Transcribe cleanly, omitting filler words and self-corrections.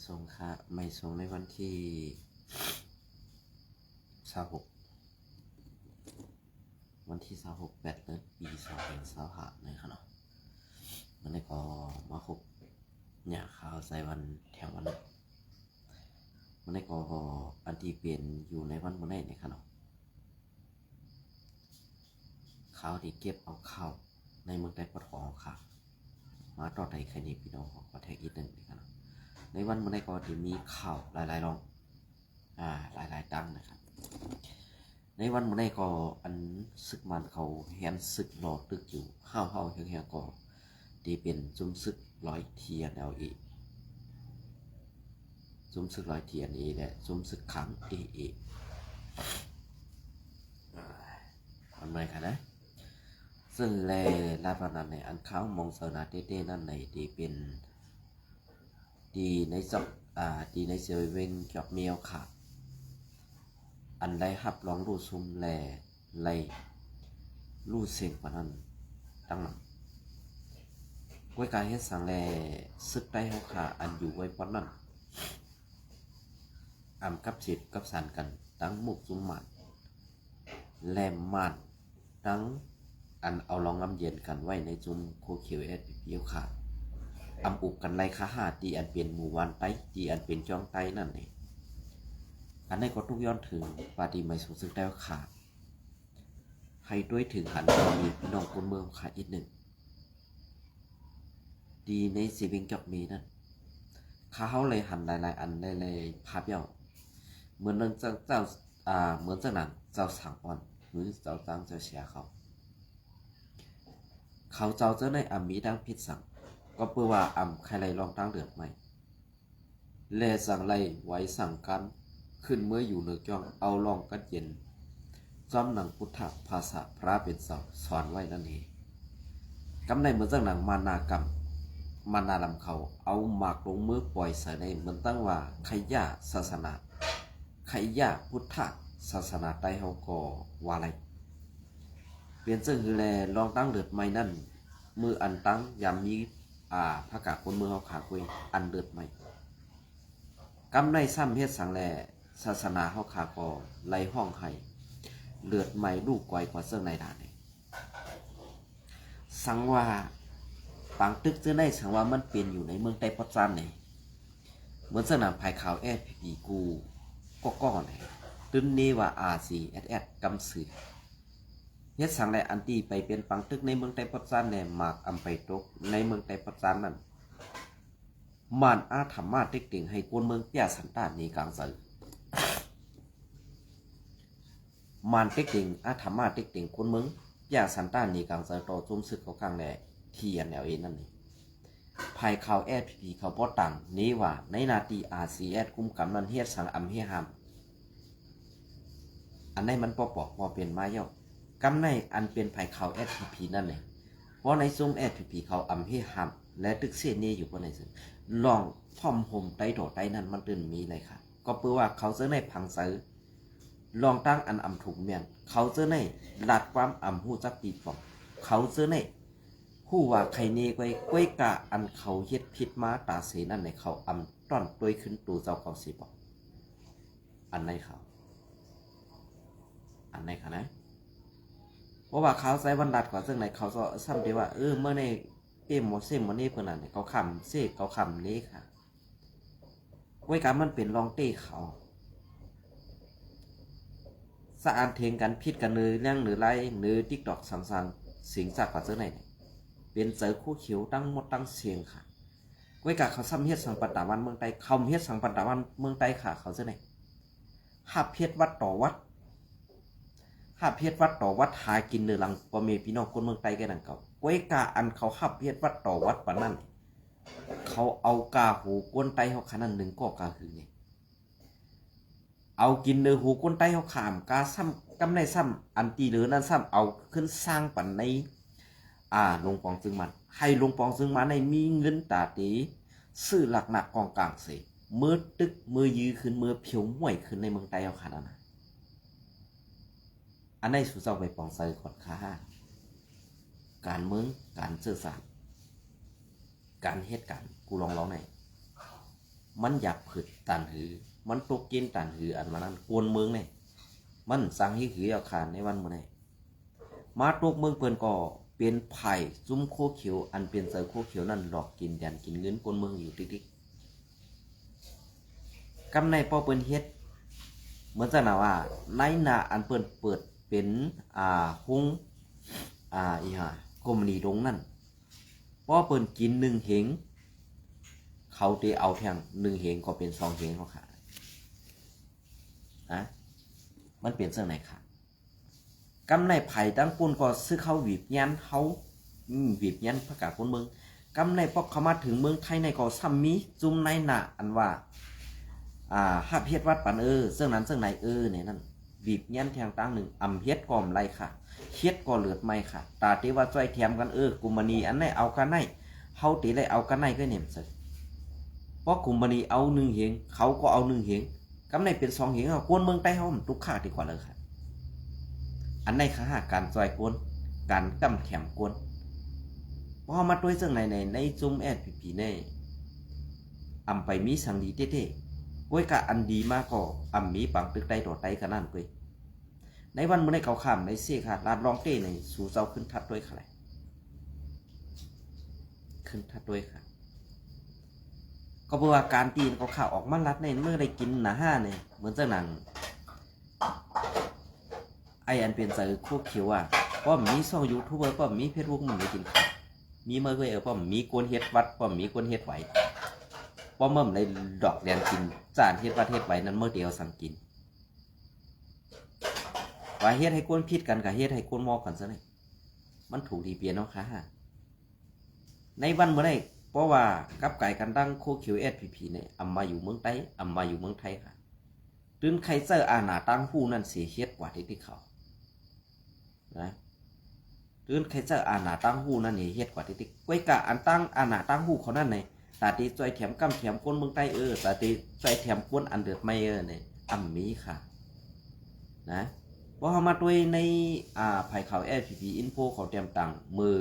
ส่งค่ะไม่ส่งในวันที่26วันที่26เดือนปี2025นะครับเนาะมันได้ก็มาครบเนี่ยข่าวใส่วันแถววันมันได้ก็อันที่เปลี่ยนอยู่ในวันมื้อนี้นะครับเนาะข่าวที่เก็บเอาข่าวในเมืองไทยปทค่ะมาต่อในคดีพี่น้องของประเทศอีกหนึ่งนะครับเนาะในวันมื้อนี้ก็จะมีข่าวหลายๆรองหลายๆดังนะครับในวันมื้อนี้ก็อันศึกมันเขาแฮนศึกรอตึกอยู่ห้าวเฮียก็ที่เป็นจุ่มศึก100 TNLA จุ่มศึก100 TNA และจุ่มศึกขัง AA อันไหนคะนะซึ่งแลลาบานันในอันเขามองสนาเต้ๆนั่นในที่เป็นดีในจอกดีในเซเว่นกับเมียวค่ะอันได้ฮับร้องรูซุมแลไลรูเสียงปะนั้นตั้งหลังก้วยกายเฮ็ดสังแลซึกได้เฮาค่ะอันอยู่ไว้ปอนนั้นอำกับจิตกับสารกันตั้งมุกซุมมันแลมมานตั้งอันเอาลองลำเย็นกันไว้ในจุมโคเขียวเปียวค่ะอำอุกกันไล่คาหาตีอันเป็นหมู่วันไตตีอันเป็นจองไตนั่นเองอันนี้ก็ทุกย้อนถึงปาดีไม่สูงสึกได้ค่ะให้ด้วยถึงหันเรามีพี่น้องคนเมืองค่ะอีกหนึ่งดีในสีวิงจอกมีนั่นข้าเขาเลยหันหลายๆอันเลยภาพย่อเหมือนเรื่องเจ้าเหมือนเจ้าหนังเจ้าสังอ่อนหรือเจ้าตั้งเจ้าเสียเขาเจ้าเจ้าในอัมมีดังพิษสั่งก็เพื่อว่าอัมใครไรลองตั้งเดือดไหมแลสั่งไรไว้สั่งกันขึ้นเมื่ออยู่เหนือจ้องเอาลองกัดเย็นจอมหนังพุทธภาษาพระเป็นสอนไว้นั่นเองกำในเหมือนเจ้าหนังมานากรรมมานาลำเขาเอาหมากลงมือปล่อยใส่ในเหมือนตั้งว่าขยะศาสนาขยะพุทธศาสนาใต้เฮาก็ว่าอะไรเปลี่ยนซึ่งคือแลลองตั้งเดือดไม่นั่นมืออันตั้งยามมีพระกาคนมือเฮาขาคุยอันเดือดไม่กำในซ้ำเฮ็ดสังแลศาสนาเฮาขาก็ไล่ห้องให้เลือดไม่ลูกก่อยกว่าเสื้อในด่านนี่สังว่าปังตึกเสื้อในสังว่ามันเป็นอยู่ในเมืองไต้ปอจันนี่เหมือนสนามภายขาวปีกูก็นี่ตึ้นนี้ว่า RCSS กำสือเฮ็ดสังแลอันตีไปเป็นปังตึกในเมืองไต้ปอจันเนี่ยมากอำไปตกในเมืองไต้ปอจันนั่นมันธรรมะเต็กติ่งให้กวนเมืองเปียสันตานนี้กลางสือมันเต็กติ่งธรรมะเต็กติ่งกวนเมืองเปียสันตานนี้กลางสือต่อจุ่มซึกเขากลางแหล่TNLA นั่นนี่ภายข่าวFPP เขาป้อตังนี้ว่าในนาที RCS กุมกำนันเฮ็ดสังอำเฮหามอันไหนมันปอเป็นมาเย่อกำในอันเป็นภายข่าว FPP นั่นนี่เพราะในซุ้ม FPP เขาอำเฮหามและตึกเสียนี่อยู่บนในซึ่งลองพร้อมห่มไต้โดไต้นั่นมันตื่นมีเลยค่ะก็เพื่อว่าเขาเจอในพังซื้อลองตั้งอันอำถูกเมียนเขาเจอในลัดความอำหู้จักตีปอกเขาเจอในผู้ว่าใครเนกไว้กะอันเขาเฮ็ดผิดมาตาเสนั่นในเขาอำต้อนตัวขึ้นตูเจ้าเขาสิบอกอันไหนเขาอันไหนคะนะเพราะว่าเขาใส่วันดัดกว่าซึ่งในเขาก็ซ้ำดีว่าเมื่อในเอ็มโมเซมวันนี้เพื่อนนั่นเขาคำเซ่เขาคำนี้ค่ะไว้กะมันเป็นรองเต้เขาสะอาดเทงกันพิษกันเนื้อเรื่องหรือไรเนื้อติ๊กดอกสังสิงจากกว่าซึ่งไหนเป็นเจอคู่เขียวตั้งหมดตั้งเสียงค่ะไว้กับเขาซ้ำเฮ็ดสังปัตตาวันเมืองใต้เขาเฮ็ดสังปัตตาวันเมืองใต้ค่ะเขาจะไหนหับเฮ็ดวัดต่อวัดหับเฮ็ดวัดต่อวัดหากินเนื้อหลังก็มีพี่น้องคนเมืองใต้แก่นั่นเขาไว้กะอันเขาหับเฮ็ดวัดต่อวัดปานนั้นเขาเอากาหูก้นไตเขาขนาดหนึ่งก็กาคือไงเอากินเนื้อหูก้นไตเขาขามกาซ้ำกำในซ้ำอันตีเหลือนั่นซ้ำเอาขึ้นสร้างปันในลงปองซึ่งมันให้ลงปองซึ่งมันในมีเงินตาตีซื้อหลักหนักกองกลางเสมือตึกมือยื้อขึ้นมือเพียวห่วยขึ้นในเมืองไต้เอาขนาดนั้นอันในสุเจ้าไปปองใส่ขอดค่าการเมืองการสื่อสารการเหตุการณ์กูลองร้องไหน มันอยากผึดตันหือมันตกกินตันหืออันมานั้นกวนเมืองเนี่ยมันสั่งให้หือเอาขานในวันมื้อนี้มาตกเมืองเปิ้นก็เป็นไผ่ซุ้มโคเขียวอันเป็นเสือโคเขียวนั่นหลอกกินยันกินเงินกวนเมืองอยู่ติ๊กๆกำในพอเปิ้นเฮ็ดเหมือนจะน่ะว่าในหน้าอันเปิ้นเปิดเป็นหุ้งอีห่ากรมนีดงนั่นพอเปิ้นกิน1เหงเขาได้เอาแทง1เหงก็เป็น2เหงเขาขายมันเปลี่ยนเสื้อไหนค่ะกำในไผ่ตั้งปุ่นก็ซื้อเขาหวีบยันเขาหวีบยันประกาศคนเมืองกำในพอเขามาถึงเมืองไทยในก็ซ้ำมีจุ่มในหน้าอันว่าฮับเฮ็ดวัดปันเสื้อนั้นเสื้อไหนเนี่ยนั่นบีบยันแทงตั้งหนึ่งอำเฮ็ดก่อมไรค่ะเฮ็ดก่อเลือดไม่ค่ะตาที่ว่าจ้อยแถมกันกุมณีอันไหนเอากันไหนเฮาตีเลยเอากันไหนก็เนี่ยสิเพราะกุมณีเอา1เหงเขาก็เอา1เหงกำในเป็น2เหงกวนเมืองใต้เฮาทุกข้าดีกว่าเลยค่ะอันไหนค่ะการจ้อยกวนการกำแขมกวนพอมาด้วยเสื้อไหนในจุ่มแอดผีๆเนี่ยอำไปมีสังดีเต้ๆก้อยกะอันดีมากก็อำมีปังตึกใต้ต่อใต้กันนั่นก้อยในวันเมื่อในเขาข้ามในเสียค่ะลาดรองเต้ในสู่เจ้าขึ้นทัดด้วยค่ะขึ้นทัดด้วยค่ะก็เพราะว่าการตีนเขาข่าวออกมาลัดในเมื่อได้กิน5เนี่ยเหมือนเจ้าหนังไออันเป็นใจคู่เขียวป้อมมีช่องยูทูบเบอร์ป้อมมีเพจบุ๊กมันได้กินข้าวมีเมื่อเคยป้อมมีกวนเฮ็ดวัดป้อมมีกวนเฮ็ดไหวป้อมเมื่อในดอกแดนกินจานเฮ็ดวัดเฮ็ดไหวนั้นเมื่อเดียวสั่งกินว่าเฮ็ดให้กวนพิษกันกับเฮ็ดให้กวนมอกันซะเลยมันถูกดีเปลี่ยนเนาะค่ะในวันเมื่อไรเพราะว่ากับไก่กันดังโคคิวSPPเนี่ยอำมาอยู่เมืองใต้อำมาอยู่เมืองไทยค่ะตื่นไคเซอร์หนาตั้งหู้นั่นเสียเฮ็ดกว่าที่เขานะตื่นไคเซอร์หนาตั้งหู้นั่นเฮ็ดกว่าที่ก้อยกะอันตั้งหนาตั้งหู้เขานั่นเนี่ยตาตีจอยแถมกำแถมก้นเมืองใต้ตาตีจอยแถมก้นอันเดือดไม่เนี่ยอำมีค่ะนะพอมาด้วยในไผ่เขาSPPอินโฟเขาเตรียมตังมือ